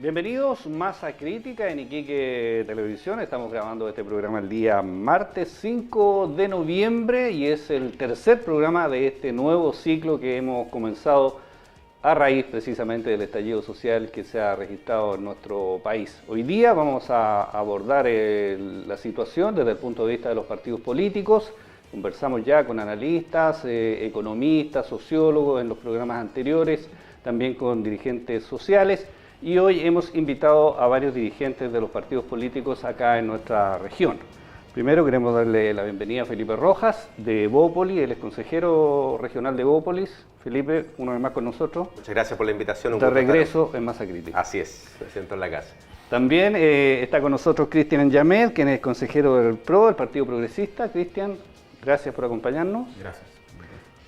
Bienvenidos Masa Crítica en Iquique Televisión. Estamos grabando este programa el día martes 5 de noviembre y es el tercer programa de este nuevo ciclo que hemos comenzado a raíz precisamente del estallido social que se ha registrado en nuestro país. Hoy día vamos a abordar la situación desde el punto de vista de los partidos políticos. Conversamos ya con analistas, economistas, sociólogos en los programas anteriores, también con dirigentes sociales. Y hoy hemos invitado a varios dirigentes de los partidos políticos acá en nuestra región. Primero queremos darle la bienvenida a Felipe Rojas de Bópoli, él es consejero regional de Bópolis. Felipe, una vez más con nosotros. Muchas gracias por la invitación. De regreso en Masa Crítica. Así es, me siento en la casa. También está con nosotros Cristian Yamed, quien es consejero del PRO, del Partido Progresista. Cristian, gracias por acompañarnos. Gracias.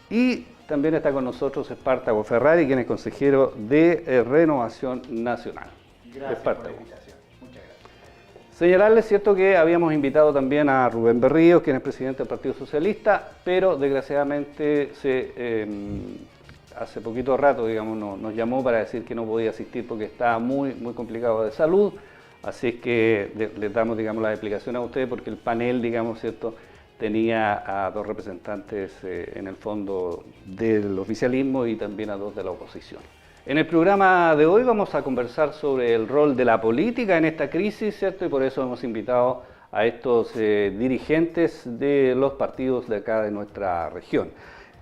Y también está con nosotros Espartaco Ferrari, quien es consejero de Renovación Nacional. Gracias por la invitación. Muchas gracias. Señalarles, cierto, que habíamos invitado también a Rubén Berríos, quien es presidente del Partido Socialista, pero desgraciadamente hace poquito rato, digamos, nos llamó para decir que no podía asistir porque estaba muy complicado de salud. Así es que les damos, digamos, la explicación a ustedes porque el panel, digamos, cierto, tenía a dos representantes en el fondo del oficialismo y también a dos de la oposición. En el programa de hoy vamos a conversar sobre el rol de la política en esta crisis, ¿cierto? Y por eso hemos invitado a estos dirigentes de los partidos de acá de nuestra región.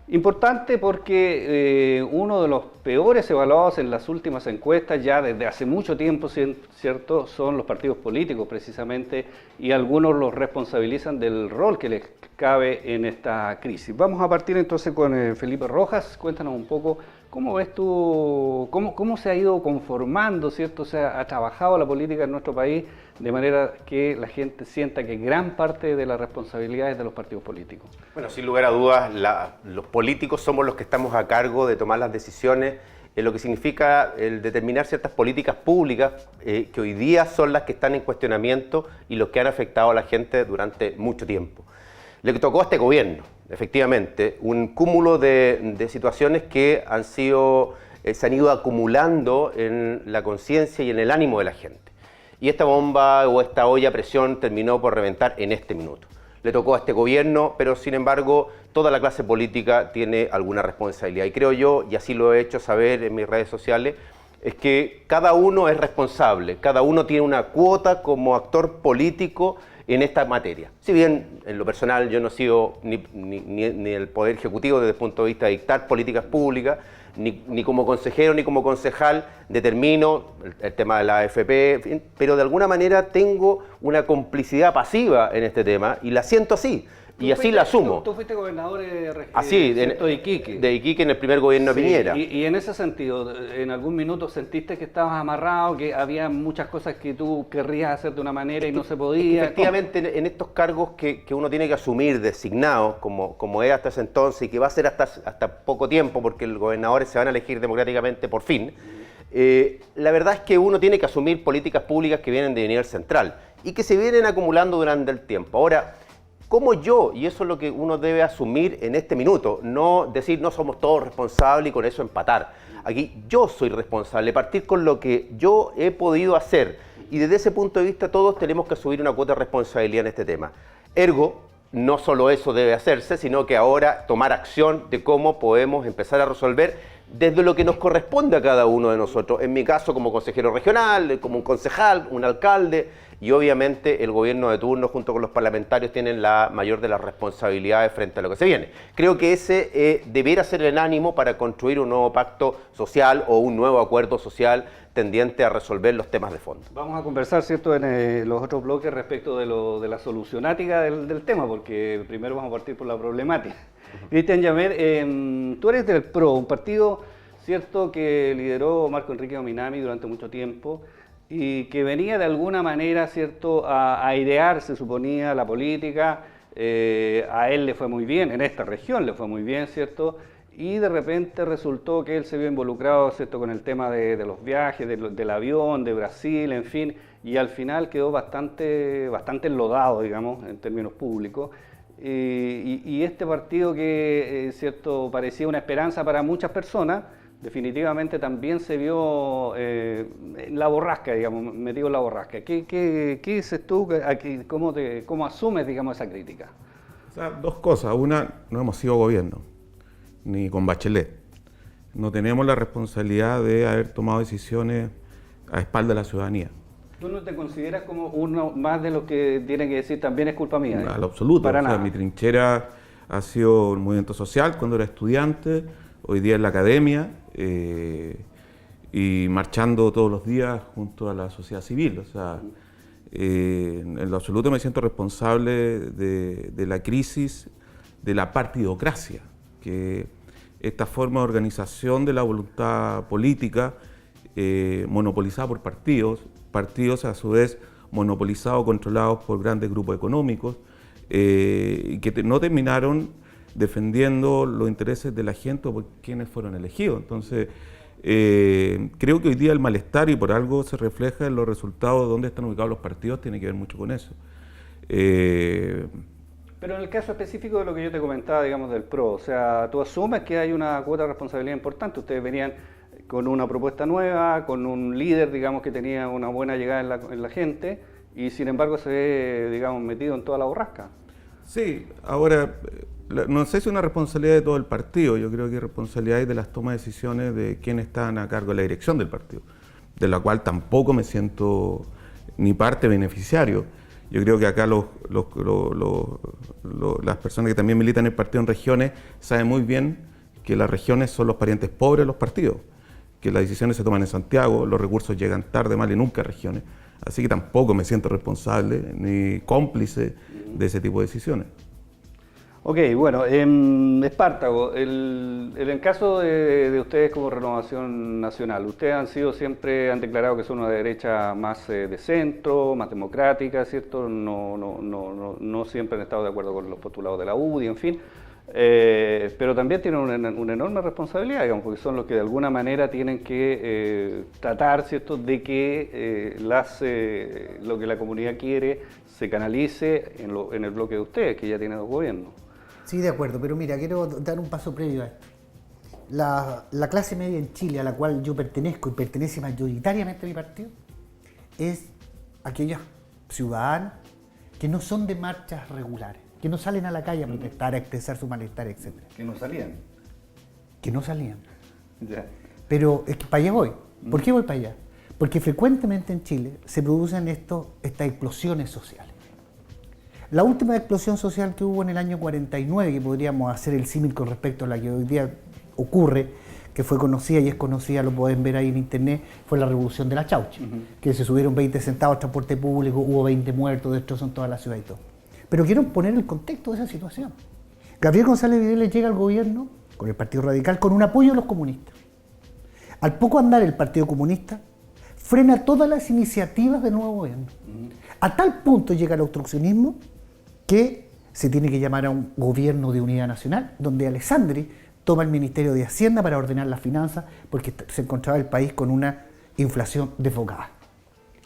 Importante porque uno de los peores evaluados en las últimas encuestas, ya desde hace mucho tiempo, ¿cierto?, son los partidos políticos precisamente, y algunos los responsabilizan del rol que les cabe en esta crisis. Vamos a partir entonces con Felipe Rojas. Cuéntanos un poco cómo ves tú, cómo se ha ido conformando, ¿cierto? O sea, ha trabajado la política en nuestro país de manera que la gente sienta que gran parte de la responsabilidad es de los partidos políticos. Bueno, sin lugar a dudas, los políticos somos los que estamos a cargo de tomar las decisiones en lo que significa el determinar ciertas políticas públicas que hoy día son las que están en cuestionamiento y los que han afectado a la gente durante mucho tiempo. Le tocó a este gobierno, efectivamente, un cúmulo de situaciones que se han ido acumulando en la conciencia y en el ánimo de la gente. Y esta bomba o esta olla a presión terminó por reventar en este minuto. Le tocó a este gobierno, pero sin embargo toda la clase política tiene alguna responsabilidad. Y creo yo, y así lo he hecho saber en mis redes sociales, es que cada uno es responsable, cada uno tiene una cuota como actor político en esta materia. Si bien en lo personal yo no he sido ni el Poder Ejecutivo desde el punto de vista de dictar políticas públicas, ni como consejero ni como concejal determino el tema de la AFP, en fin, pero de alguna manera tengo una complicidad pasiva en este tema y la siento así. Y así la asumo. Tú fuiste gobernador de Iquique. De Iquique en el primer gobierno de Piñera. Y en ese sentido, ¿en algún minuto sentiste que estabas amarrado, que había muchas cosas que tú querrías hacer de una manera y no se podía? Efectivamente, en estos cargos que uno tiene que asumir designados, como es hasta ese entonces y que va a ser hasta poco tiempo, porque los gobernadores se van a elegir democráticamente por fin, la verdad es que uno tiene que asumir políticas públicas que vienen de nivel central y que se vienen acumulando durante el tiempo. Ahora, como yo, y eso es lo que uno debe asumir en este minuto, no decir no somos todos responsables y con eso empatar. Aquí yo soy responsable, partir con lo que yo he podido hacer y desde ese punto de vista todos tenemos que asumir una cuota de responsabilidad en este tema. Ergo, no solo eso debe hacerse, sino que ahora tomar acción de cómo podemos empezar a resolver desde lo que nos corresponde a cada uno de nosotros. En mi caso como consejero regional, como un concejal, un alcalde, y obviamente el gobierno de turno junto con los parlamentarios tienen la mayor de las responsabilidades frente a lo que se viene. Creo que ese debiera ser el ánimo para construir un nuevo pacto social o un nuevo acuerdo social tendiente a resolver los temas de fondo. Vamos a conversar, ¿cierto?, en los otros bloques respecto de la solucionática del tema, porque primero vamos a partir por la problemática. Cristian Yamed, tú eres del PRO, un partido, ¿cierto?, que lideró Marco Enrique Ominami durante mucho tiempo y que venía de alguna manera, ¿cierto?, a airear, se suponía, la política. A él le fue muy bien, en esta región le fue muy bien, ¿cierto?, y de repente resultó que él se vio involucrado, ¿cierto?, con el tema de los viajes, del avión, de Brasil, en fin, y al final quedó bastante enlodado, digamos, en términos públicos. Y este partido que, ¿cierto?, parecía una esperanza para muchas personas, definitivamente también se vio en la borrasca, digamos, metido en la borrasca. ¿Qué dices tú? ¿Cómo asumes, digamos, esa crítica? O sea, dos cosas. Una, no hemos sido gobierno, ni con Bachelet. No tenemos la responsabilidad de haber tomado decisiones a espaldas de la ciudadanía. ¿Tú no te consideras como uno más de los que tienen que decir también es culpa mía? A lo absoluto. Para nada. Mi trinchera ha sido el movimiento social cuando era estudiante, hoy día en la academia, y marchando todos los días junto a la sociedad civil. O sea, en lo absoluto me siento responsable de la crisis de la partidocracia, que esta forma de organización de la voluntad política monopolizada por partidos a su vez monopolizados, controlados por grandes grupos económicos, y que no terminaron defendiendo los intereses de la gente o por quienes fueron elegidos. Entonces, creo que hoy día el malestar, y por algo se refleja en los resultados de dónde están ubicados los partidos, tiene que ver mucho con eso. Pero en el caso específico de lo que yo te comentaba, digamos, del PRO, o sea, tú asumes que hay una cuota de responsabilidad importante. Ustedes venían con una propuesta nueva, con un líder, digamos, que tenía una buena llegada en la gente, y sin embargo se ve, digamos, metido en toda la borrasca. Sí, ahora, no sé si es una responsabilidad de todo el partido, yo creo que es responsabilidad de las tomas de decisiones de quienes están a cargo de la dirección del partido, de la cual tampoco me siento ni parte beneficiario. Yo creo que acá las personas que también militan en el partido en regiones saben muy bien que las regiones son los parientes pobres de los partidos, que las decisiones se toman en Santiago, los recursos llegan tarde, mal y nunca a regiones. Así que tampoco me siento responsable ni cómplice de ese tipo de decisiones. Ok, bueno, Espartago, en el caso de ustedes como Renovación Nacional, ustedes han declarado que son una derecha más de centro, más democrática, ¿cierto? No siempre han estado de acuerdo con los postulados de la UDI, en fin. Pero también tienen una enorme responsabilidad, digamos, porque son los que de alguna manera tienen que tratar, ¿cierto?, de que lo que la comunidad quiere se canalice en el bloque de ustedes, que ya tiene dos gobiernos. Sí, de acuerdo, pero mira, quiero dar un paso previo a esto. La clase media en Chile, a la cual yo pertenezco y pertenece mayoritariamente a mi partido, es aquellos ciudadanos que no son de marchas regulares, que no salen a la calle a protestar, a expresar su malestar, etc. Que no salían. Que no salían. Ya. Pero es que para allá voy. ¿Por qué voy para allá? Porque frecuentemente en Chile se producen estas explosiones sociales. La última explosión social que hubo en el año 49, que podríamos hacer el símil con respecto a la que hoy día ocurre, que fue conocida y es conocida, lo pueden ver ahí en internet, fue la revolución de la Chaucha, que se subieron 20 centavos al transporte público, hubo 20 muertos, destrozó en toda la ciudad y todo. Pero quiero poner el contexto de esa situación. Gabriel González Videla llega al gobierno con el Partido Radical con un apoyo de los comunistas. Al poco andar el Partido Comunista frena todas las iniciativas del nuevo gobierno. A tal punto llega el obstruccionismo que se tiene que llamar a un gobierno de unidad nacional, donde Alessandri toma el Ministerio de Hacienda para ordenar las finanzas, porque se encontraba el país con una inflación desbocada,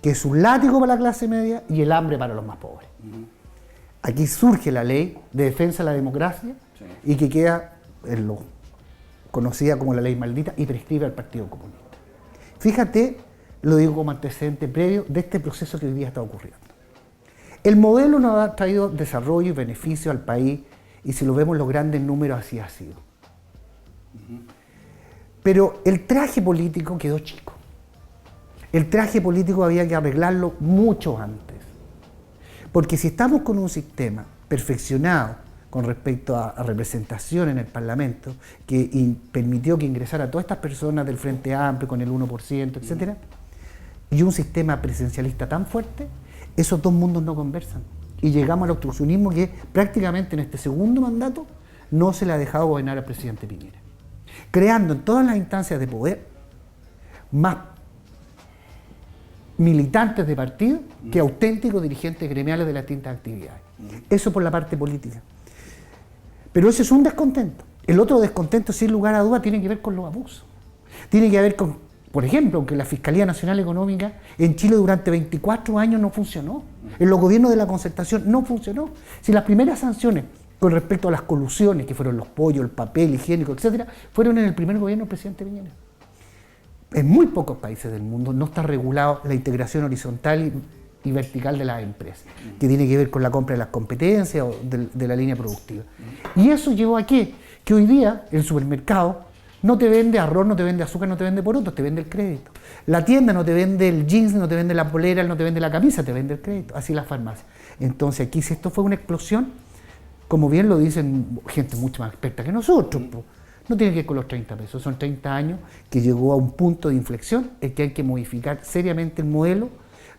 que es un látigo para la clase media y el hambre para los más pobres. Aquí surge la ley de defensa de la democracia, y que queda conocida como la ley maldita y prescribe al Partido Comunista. Fíjate, lo digo como antecedente previo de este proceso que hoy día está ocurriendo. El modelo nos ha traído desarrollo y beneficio al país, y si lo vemos en los grandes números así ha sido. Pero el traje político quedó chico. El traje político había que arreglarlo mucho antes. Porque si estamos con un sistema perfeccionado con respecto a representación en el Parlamento, que permitió que ingresara todas estas personas del Frente Amplio con el 1%, etc., y un sistema presidencialista tan fuerte, esos dos mundos no conversan. Y llegamos al obstruccionismo que prácticamente en este segundo mandato no se le ha dejado gobernar al presidente Piñera, creando en todas las instancias de poder más militantes de partido que auténticos dirigentes gremiales de las distintas actividades. Eso por la parte política. Pero ese es un descontento. El otro descontento, sin lugar a duda, tiene que ver con los abusos. Tiene que ver con, por ejemplo, aunque la Fiscalía Nacional Económica en Chile durante 24 años no funcionó. En los gobiernos de la concertación no funcionó. Si las primeras sanciones con respecto a las colusiones, que fueron los pollos, el papel higiénico, etcétera, fueron en el primer gobierno del presidente Piñera. En muy pocos países del mundo no está regulado la integración horizontal y vertical de las empresas, que tiene que ver con la compra de las competencias o de la línea productiva. Y eso llevó a qué? Que hoy día el supermercado no te vende arroz, no te vende azúcar, no te vende porotos, te vende el crédito. La tienda no te vende el jeans, no te vende la polera, no te vende la camisa, te vende el crédito. Así las farmacias. Entonces aquí, si esto fue una explosión, como bien lo dicen gente mucho más experta que nosotros, pues, no tiene que ver con los 30 pesos, son 30 años que llegó a un punto de inflexión en que hay que modificar seriamente el modelo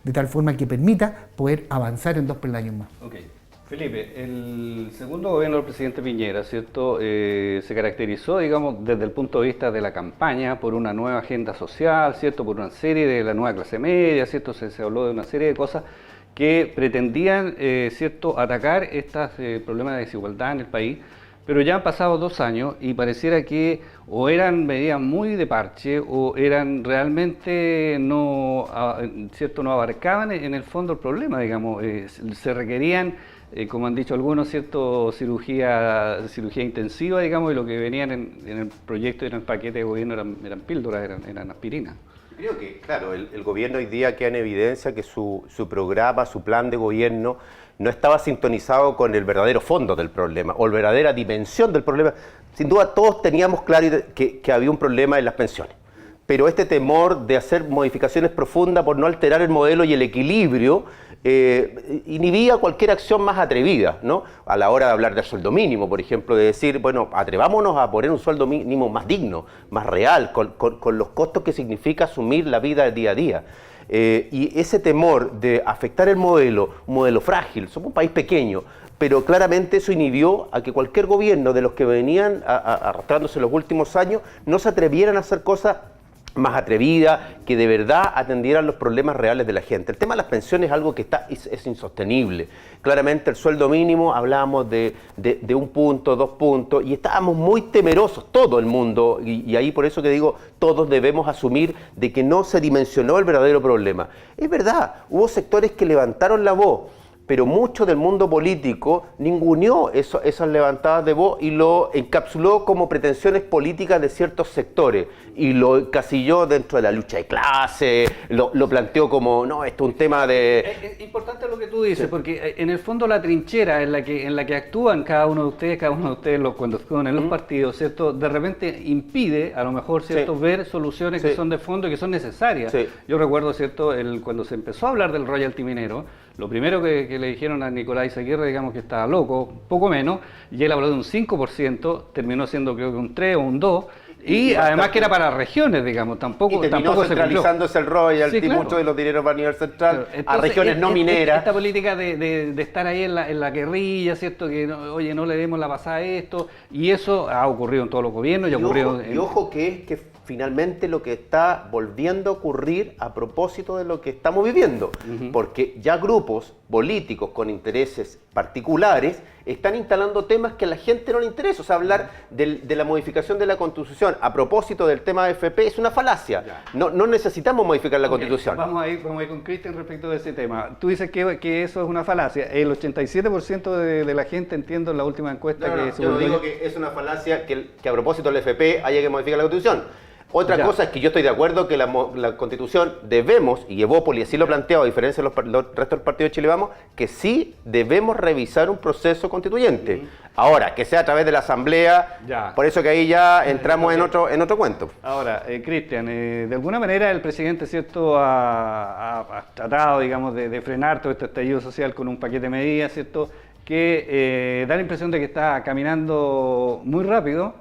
de tal forma que permita poder avanzar en 2 peldaños más. Okay. Felipe, el segundo gobierno del presidente Piñera, ¿cierto? Se caracterizó, digamos, desde el punto de vista de la campaña por una nueva agenda social, ¿cierto? Por una serie de la nueva clase media, ¿cierto? Se habló de una serie de cosas que pretendían, ¿cierto?, atacar estos problemas de desigualdad en el país, pero ya han pasado 2 años y pareciera que o eran medidas muy de parche o eran realmente no, ¿cierto?, no abarcaban en el fondo el problema, digamos, se requerían, como han dicho algunos, ¿cierto?, cirugía intensiva, digamos, y lo que venían en el proyecto y en el paquete de gobierno eran píldoras, eran aspirinas. Creo que, claro, el gobierno hoy día queda en evidencia que su programa, su plan de gobierno no estaba sintonizado con el verdadero fondo del problema o la verdadera dimensión del problema. Sin duda todos teníamos claro que había un problema en las pensiones, pero este temor de hacer modificaciones profundas por no alterar el modelo y el equilibrio inhibía cualquier acción más atrevida, ¿no? A la hora de hablar del sueldo mínimo, por ejemplo, de decir, bueno, atrevámonos a poner un sueldo mínimo más digno, más real, con los costos que significa asumir la vida día a día. Y ese temor de afectar el modelo, un modelo frágil, somos un país pequeño, pero claramente eso inhibió a que cualquier gobierno de los que venían arrastrándose en los últimos años no se atrevieran a hacer cosas más atrevidas, que de verdad atendieran los problemas reales de la gente. El tema de las pensiones es algo que es insostenible. Claramente el sueldo mínimo, hablábamos de 1 punto, 2 puntos, y estábamos muy temerosos, todo el mundo, y ahí por eso que digo, todos debemos asumir de que no se dimensionó el verdadero problema. Es verdad, hubo sectores que levantaron la voz, pero mucho del mundo político ninguneó esas levantadas de voz y lo encapsuló como pretensiones políticas de ciertos sectores y lo encasilló dentro de la lucha de clase, lo planteó como, no, esto es un tema de... Es importante lo que tú dices, porque en el fondo la trinchera en la que actúan cada uno de ustedes cuando actúan en los partidos, ¿cierto? De repente impide, a lo mejor, ¿cierto?, ver soluciones que son de fondo y que son necesarias. Yo recuerdo, ¿cierto?, cuando se empezó a hablar del royalty minero, lo primero que le dijeron a Nicolás Izaguirre, digamos que estaba loco, poco menos, y él habló de un 5%, terminó siendo creo que un 3 o un 2%, y además que era para regiones, digamos, tampoco centralizándose el royalty, claro. Mucho de los dineros para el nivel central, Entonces, a regiones no mineras. Esta política de estar ahí en la guerrilla, ¿cierto?, que oye, no le demos la pasada a esto, y eso ha ocurrido en todos los gobiernos, y ojo que finalmente lo que está volviendo a ocurrir a propósito de lo que estamos viviendo, porque ya grupos políticos con intereses particulares están instalando temas que a la gente no le interesa. O sea, hablar de la modificación de la Constitución a propósito del tema de FP es una falacia. No necesitamos modificar la Constitución. Vamos a ir con Cristian respecto de ese tema. Tú dices que eso es una falacia. El 87% de la gente, entiendo en la última encuesta yo no digo que es una falacia que a propósito del FP haya que modificar la Constitución. Otra cosa es que yo estoy de acuerdo que la Constitución debemos, y Evópoli así lo ha planteado, a diferencia de los restos del partido de Chile Vamos, que sí debemos revisar un proceso constituyente. Ahora, que sea a través de la Asamblea, por eso que ahí ya entramos en otro cuento. Ahora, Cristian, de alguna manera el presidente, ¿cierto?, ha tratado, digamos, de frenar todo este estallido social con un paquete de medidas, ¿cierto?, que da la impresión de que está caminando muy rápido,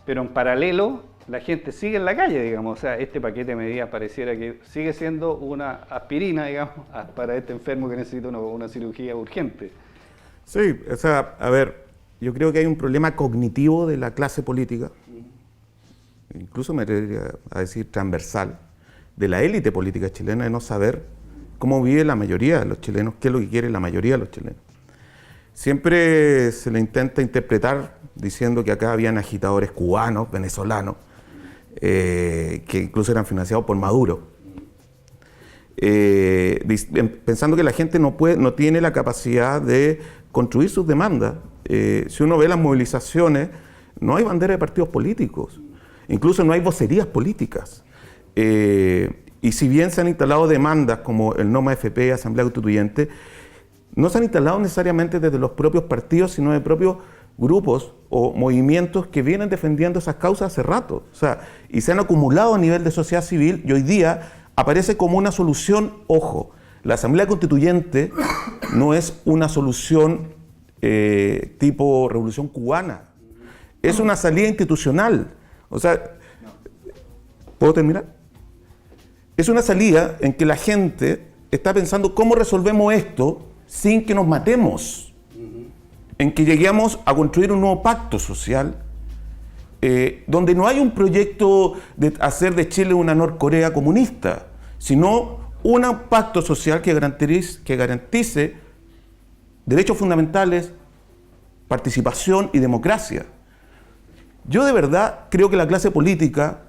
pero en paralelo la gente sigue en la calle, digamos. O sea, este paquete de medidas pareciera que sigue siendo una aspirina, digamos, para este enfermo que necesita una cirugía urgente. Sí, o sea, a ver, yo creo que hay un problema cognitivo de la clase política, incluso me atrevería a decir transversal, de la élite política chilena, de no saber cómo vive la mayoría de los chilenos, qué es lo que quiere la mayoría de los chilenos. Siempre se le intenta interpretar diciendo que acá habían agitadores cubanos, venezolanos, que incluso eran financiados por Maduro, pensando que la gente no tiene la capacidad de construir sus demandas. Si uno ve las movilizaciones, no hay bandera de partidos políticos, incluso no hay vocerías políticas. Y si bien se han instalado demandas como el NOMA FP, Asamblea Constituyente, no se han instalado necesariamente desde los propios partidos, sino de propios grupos o movimientos que vienen defendiendo esas causas hace rato. O sea, y se han acumulado a nivel de sociedad civil y hoy día aparece como una solución. Ojo, la Asamblea Constituyente no es una solución tipo Revolución Cubana, es una salida institucional. O sea, ¿puedo terminar? Es una salida en que la gente está pensando cómo resolvemos esto sin que nos matemos, en que lleguemos a construir un nuevo pacto social, donde no hay un proyecto de hacer de Chile una Norcorea comunista, sino un pacto social que garantice derechos fundamentales, participación y democracia. Yo de verdad creo que la clase política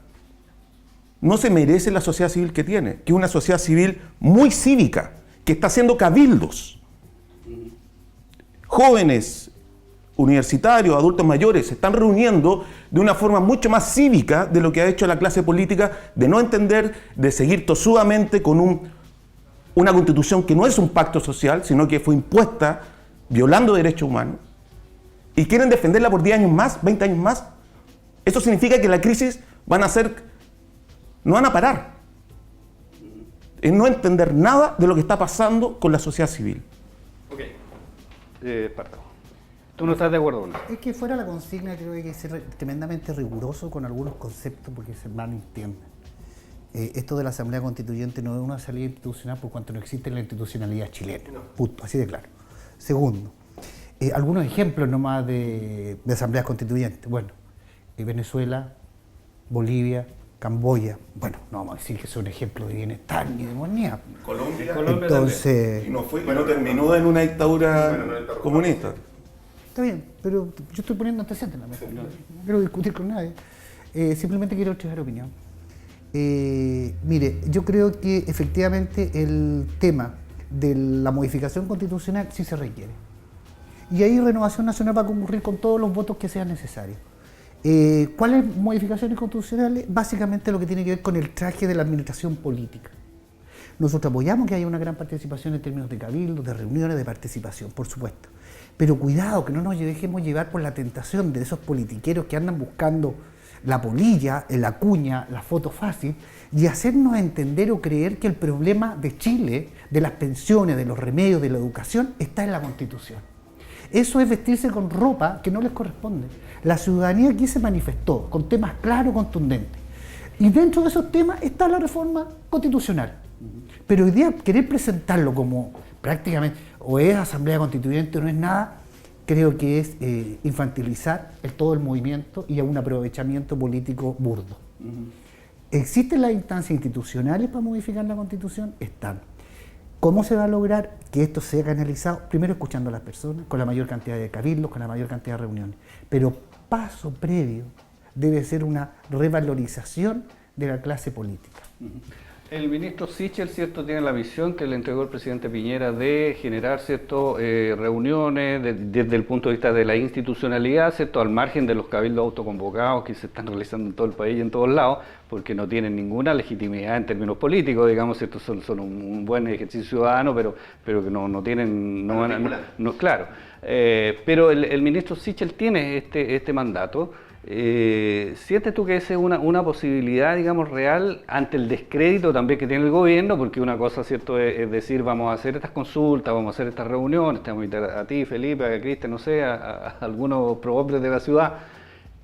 no se merece la sociedad civil que tiene, que es una sociedad civil muy cívica, que está haciendo cabildos. Jóvenes, universitarios, adultos mayores, se están reuniendo de una forma mucho más cívica de lo que ha hecho la clase política, de no entender, de seguir tosudamente con una constitución que no es un pacto social, sino que fue impuesta violando derechos humanos, y quieren defenderla por 10 años más, 20 años más. Eso significa que la crisis no van a parar. Es no entender nada de lo que está pasando con la sociedad civil. Ok. Espartaco, ¿tú no estás de acuerdo con eso? Es que fuera la consigna creo que hay que ser tremendamente riguroso con algunos conceptos porque se malentienden. Esto de la Asamblea Constituyente no es una salida institucional por cuanto no existe la institucionalidad chilena. Punto, así de claro. Segundo, algunos ejemplos nomás de asambleas constituyentes. Bueno, Venezuela, Bolivia, Camboya. Bueno, no vamos a decir que son ejemplos de bienestar ni de modernidad. Colombia entonces, y no terminó en una dictadura comunista. Está bien, pero yo estoy poniendo antecedentes en la mesa. No quiero discutir con nadie. Simplemente quiero expresar opinión. Mire, yo creo que efectivamente el tema de la modificación constitucional sí se requiere. Y ahí Renovación Nacional va a concurrir con todos los votos que sean necesarios. ¿Cuáles modificaciones constitucionales? Básicamente lo que tiene que ver con el traje de la administración política. Nosotros apoyamos que haya una gran participación en términos de cabildos, de reuniones, de participación, por supuesto. Pero cuidado, que no nos dejemos llevar por la tentación de esos politiqueros que andan buscando la polilla, la cuña, la foto fácil, y hacernos entender o creer que el problema de Chile, de las pensiones, de los remedios, de la educación, está en la Constitución. Eso es vestirse con ropa que no les corresponde. La ciudadanía aquí se manifestó con temas claros, contundentes. Y dentro de esos temas está la reforma constitucional. Pero hoy día querer presentarlo como prácticamente o es Asamblea Constituyente o no es nada, creo que es infantilizar todo el movimiento y a un aprovechamiento político burdo. ¿Existen las instancias institucionales para modificar la Constitución? Están. ¿Cómo se va a lograr que esto sea canalizado? Primero escuchando a las personas, con la mayor cantidad de cabildos, con la mayor cantidad de reuniones. Pero paso previo debe ser una revalorización de la clase política. El ministro Sichel, ¿cierto?, tiene la visión que le entregó el presidente Piñera de generar, ¿cierto?, reuniones desde el punto de vista de la institucionalidad, ¿cierto?, al margen de los cabildos autoconvocados que se están realizando en todo el país y en todos lados, porque no tienen ninguna legitimidad en términos políticos, digamos, ¿cierto?, son un buen ejercicio ciudadano, pero que no tienen... claro. Pero el ministro Sichel tiene este mandato. ¿Sientes tú que esa es una posibilidad, digamos, real ante el descrédito también que tiene el gobierno? Porque una cosa, ¿cierto?, es decir, vamos a hacer estas consultas, vamos a hacer estas reuniones, te vamos a invitar a ti, Felipe, a Cristian, no sé, a algunos prohombres de la ciudad,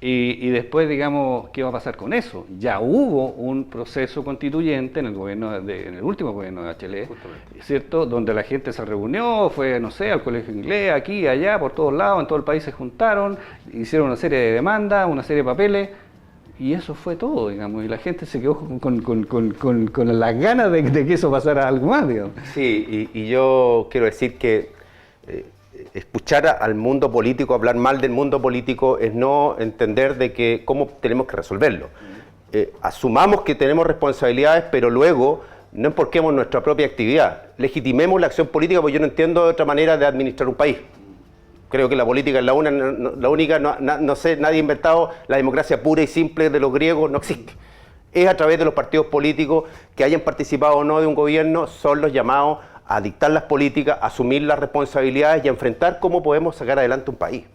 y después, digamos, ¿qué va a pasar con eso? Ya hubo un proceso constituyente en el gobierno en el último gobierno de Bachelet, ¿cierto?, donde la gente se reunió, fue, no sé, al colegio inglés, aquí, allá, por todos lados, en todo el país se juntaron, hicieron una serie de demandas, una serie de papeles, y eso fue todo, digamos, y la gente se quedó con las ganas de que eso pasara algo más, digamos. Sí, y yo quiero decir que escuchar al mundo político, hablar mal del mundo político es no entender de que cómo tenemos que resolverlo. Asumamos que tenemos responsabilidades, pero luego no emporquemos nuestra propia actividad. Legitimemos la acción política, porque yo no entiendo de otra manera de administrar un país. Creo que la política es la única, no sé, nadie ha inventado la democracia pura y simple de los griegos, no existe. Es a través de los partidos políticos que hayan participado o no de un gobierno, son los llamados a dictar las políticas, a asumir las responsabilidades y a enfrentar cómo podemos sacar adelante un país.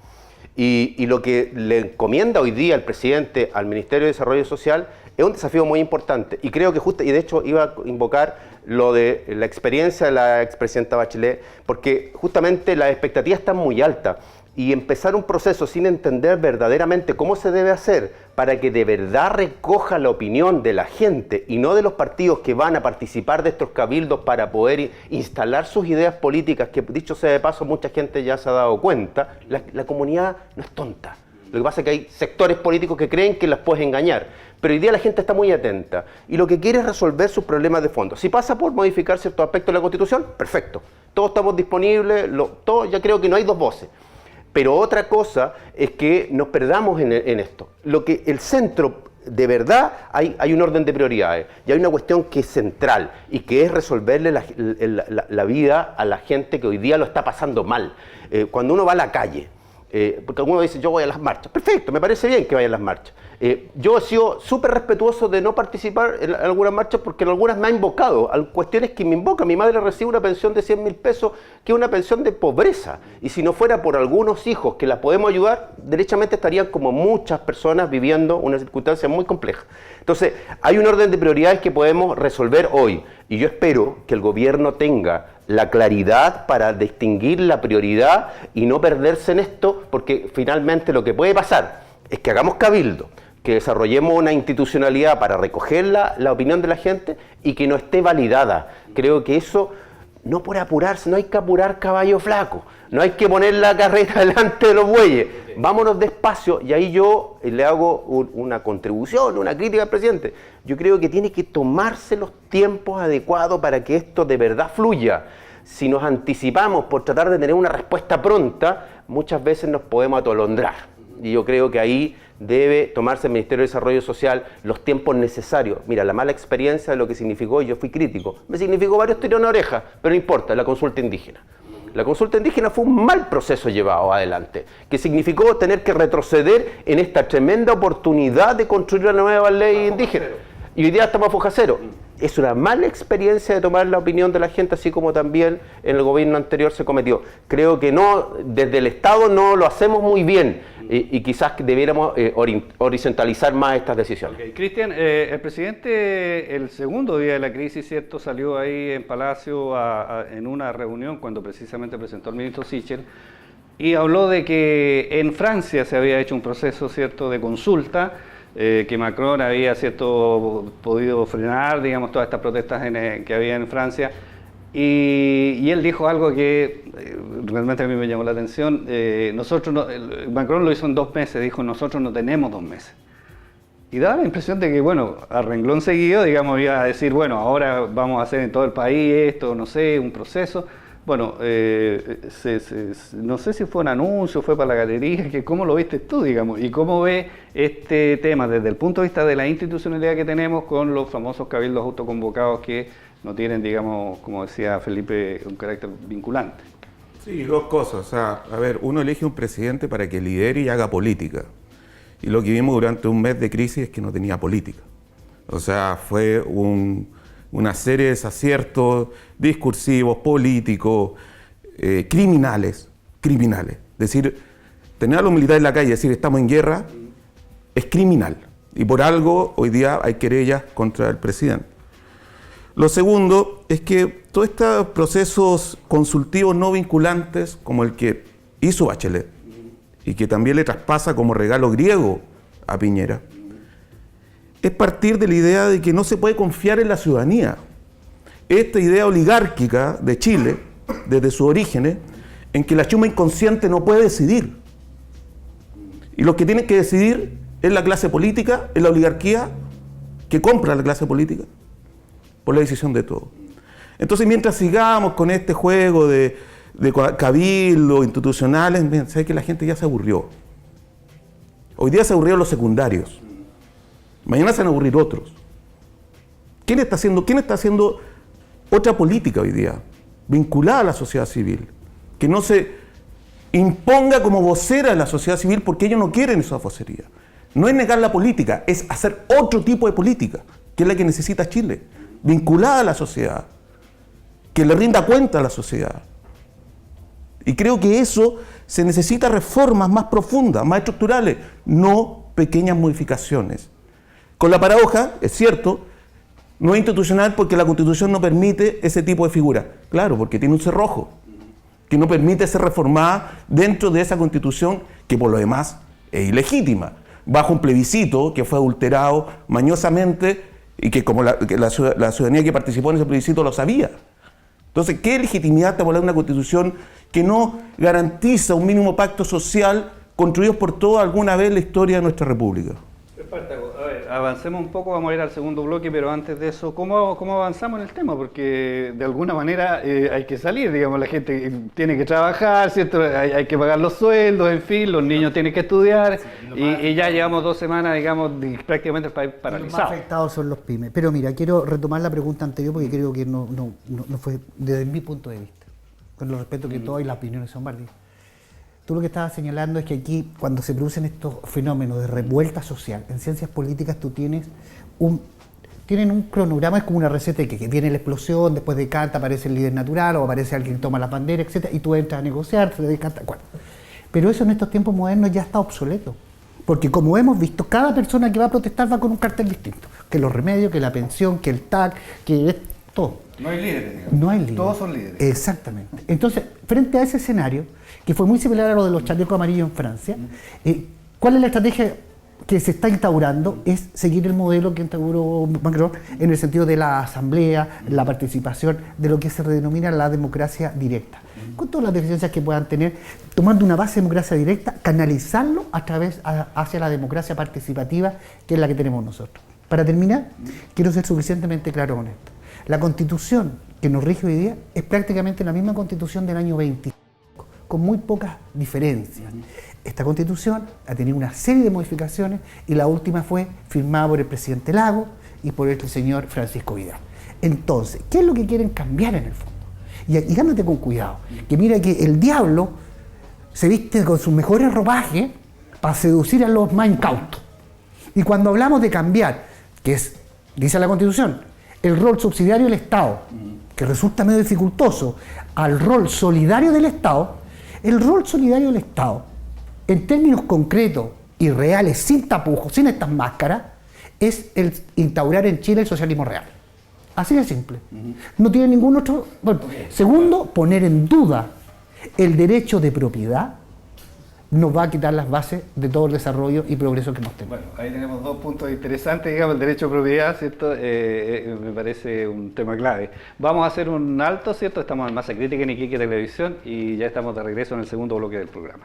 Y lo que le encomienda hoy día el presidente al Ministerio de Desarrollo Social es un desafío muy importante. Y creo que y de hecho iba a invocar lo de la experiencia de la expresidenta Bachelet, porque justamente las expectativas están muy altas. Y empezar un proceso sin entender verdaderamente cómo se debe hacer para que de verdad recoja la opinión de la gente y no de los partidos que van a participar de estos cabildos para poder instalar sus ideas políticas, que dicho sea de paso, mucha gente ya se ha dado cuenta, la comunidad no es tonta. Lo que pasa es que hay sectores políticos que creen que las puedes engañar, pero hoy día la gente está muy atenta y lo que quiere es resolver sus problemas de fondo. Si pasa por modificar ciertos aspectos de la Constitución, perfecto. Todos estamos disponibles, ya creo que no hay dos voces. Pero otra cosa es que nos perdamos en esto. Lo que el centro, de verdad, hay un orden de prioridades y hay una cuestión que es central y que es resolverle la vida a la gente que hoy día lo está pasando mal. Cuando uno va a la calle, porque algunos dicen yo voy a las marchas, perfecto, me parece bien que vayan a las marchas. Yo he sido súper respetuoso de no participar en algunas marchas porque en algunas me ha invocado, cuestiones que me invocan. Mi madre recibe una pensión de 100.000 pesos, que es una pensión de pobreza, y si no fuera por algunos hijos que la podemos ayudar, derechamente estarían como muchas personas viviendo una circunstancia muy compleja. Entonces, hay un orden de prioridades que podemos resolver hoy, y yo espero que el gobierno tenga la claridad para distinguir la prioridad y no perderse en esto, porque finalmente lo que puede pasar es que hagamos cabildo, que desarrollemos una institucionalidad para recoger la opinión de la gente y que no esté validada. Creo que eso, no por apurarse, no hay que apurar caballo flaco, no hay que poner la carreta delante de los bueyes, vámonos despacio. Y ahí yo le hago una contribución, una crítica al presidente. Yo creo que tiene que tomarse los tiempos adecuados para que esto de verdad fluya. Si nos anticipamos por tratar de tener una respuesta pronta, muchas veces nos podemos atolondrar. Y yo creo que ahí debe tomarse el Ministerio de Desarrollo Social los tiempos necesarios. Mira, la mala experiencia de lo que significó, y yo fui crítico, me significó varios tirones de oreja, pero no importa, la consulta indígena. La consulta indígena fue un mal proceso llevado adelante, que significó tener que retroceder en esta tremenda oportunidad de construir una nueva ley indígena. Y hoy día estamos a foja cero. Es una mala experiencia de tomar la opinión de la gente, así como también en el gobierno anterior se cometió. Creo que no, desde el Estado no lo hacemos muy bien y quizás debiéramos horizontalizar más estas decisiones. Okay. Cristian, el presidente el segundo día de la crisis, ¿cierto?, salió ahí en Palacio en una reunión cuando precisamente presentó el ministro Sichel y habló de que en Francia se había hecho un proceso, ¿cierto?, de consulta, que Macron había, ¿cierto?, podido frenar, digamos, todas estas protestas que había en Francia. Y él dijo algo que realmente a mí me llamó la atención. Macron lo hizo en 2 meses, dijo, nosotros no tenemos 2 meses. Y daba la impresión de que, bueno, a renglón seguido, digamos, iba a decir, bueno, ahora vamos a hacer en todo el país esto, no sé, un proceso. Bueno, no sé si fue un anuncio, fue para la galería, que ¿cómo lo viste tú, digamos? ¿Y cómo ve este tema desde el punto de vista de la institucionalidad que tenemos con los famosos cabildos autoconvocados que no tienen, digamos, como decía Felipe, un carácter vinculante? Sí, 2 cosas. O sea, a ver, uno elige un presidente para que lidere y haga política. Y lo que vimos durante un mes de crisis es que no tenía política. O sea, fue una serie de desaciertos discursivos, políticos, criminales. Es decir, tener a los militares en la calle y decir estamos en guerra es criminal. Y por algo hoy día hay querellas contra el presidente. Lo segundo es que todos estos procesos consultivos no vinculantes, como el que hizo Bachelet, y que también le traspasa como regalo griego a Piñera, es partir de la idea de que no se puede confiar en la ciudadanía. Esta idea oligárquica de Chile, desde sus orígenes, en que la chuma inconsciente no puede decidir. Y lo que tiene que decidir es la clase política, es la oligarquía que compra a la clase política por la decisión de todo. Entonces, mientras sigamos con este juego de cabildos institucionales, sabes que la gente ya se aburrió. Hoy día se aburrieron los secundarios. Mañana se van a aburrir otros. ¿Quién está haciendo otra política hoy día, vinculada a la sociedad civil, que no se imponga como vocera de la sociedad civil, porque ellos no quieren esa vocería. No es negar la política, es hacer otro tipo de política, que es la que necesita Chile, vinculada a la sociedad, que le rinda cuenta a la sociedad. Y creo que eso se necesita reformas más profundas, más estructurales, no pequeñas modificaciones. Con la paradoja, es cierto, no es institucional porque la Constitución no permite ese tipo de figura. Claro, porque tiene un cerrojo que no permite ser reformada dentro de esa Constitución que por lo demás es ilegítima, bajo un plebiscito que fue adulterado mañosamente y que como la ciudadanía que participó en ese plebiscito lo sabía. Entonces, ¿qué legitimidad te pone una Constitución que no garantiza un mínimo pacto social construido por todos alguna vez en la historia de nuestra República? Espartaco, a ver, avancemos un poco, vamos a ir al segundo bloque, pero antes de eso, ¿cómo avanzamos en el tema? Porque de alguna manera hay que salir, digamos, la gente tiene que trabajar, ¿cierto? Hay que pagar los sueldos, en fin, los niños tienen que estudiar, y ya llevamos 2 semanas, digamos, prácticamente el país paralizado. Los más afectados son los pymes. Pero mira, quiero retomar la pregunta anterior porque creo que no fue desde mi punto de vista, con lo respeto que todas las opiniones son válidas. Tú lo que estabas señalando es que aquí, cuando se producen estos fenómenos de revuelta social, en ciencias políticas tú tienen un cronograma, es como una receta de que viene la explosión, después de carta aparece el líder natural o aparece alguien que toma la bandera, etc. Y tú entras a negociar, te descarta, bueno. Pero eso en estos tiempos modernos ya está obsoleto. Porque como hemos visto, cada persona que va a protestar va con un cartel distinto. Que los remedios, que la pensión, que el TAC, que es todo. No hay líderes, digamos. No hay líderes. Todos son líderes. Exactamente. Entonces, frente a ese escenario, que fue muy similar a lo de los chalecos amarillos en Francia, ¿cuál es la estrategia que se está instaurando? Es seguir el modelo que instauró Macron en el sentido de la asamblea, la participación, de lo que se denomina la democracia directa. Con todas las deficiencias que puedan tener, tomando una base de democracia directa, canalizarlo hacia la democracia participativa, que es la que tenemos nosotros. Para terminar, quiero ser suficientemente claro con esto. La Constitución que nos rige hoy día es prácticamente la misma Constitución del año 20, con muy pocas diferencias. Esta Constitución ha tenido una serie de modificaciones y la última fue firmada por el presidente Lago y por el señor Francisco Vidal. Entonces, ¿qué es lo que quieren cambiar en el fondo? Y ándate con cuidado, que mira que el diablo se viste con sus mejores ropajes para seducir a los más incautos. Y cuando hablamos de cambiar, que es, dice la Constitución, el rol subsidiario del Estado, que resulta medio dificultoso, al rol solidario del Estado, el rol solidario del Estado, en términos concretos y reales, sin tapujos, sin estas máscaras, es el instaurar en Chile el socialismo real. Así de simple. No tiene ningún otro... Bueno, segundo, poner en duda el derecho de propiedad nos va a quitar las bases de todo el desarrollo y progreso que hemos tenido. Bueno, ahí tenemos 2 puntos interesantes, digamos, el derecho a propiedad, ¿cierto? Me parece un tema clave. Vamos a hacer un alto, ¿cierto? Estamos en Masa Crítica en Iquique Televisión y ya estamos de regreso en el segundo bloque del programa.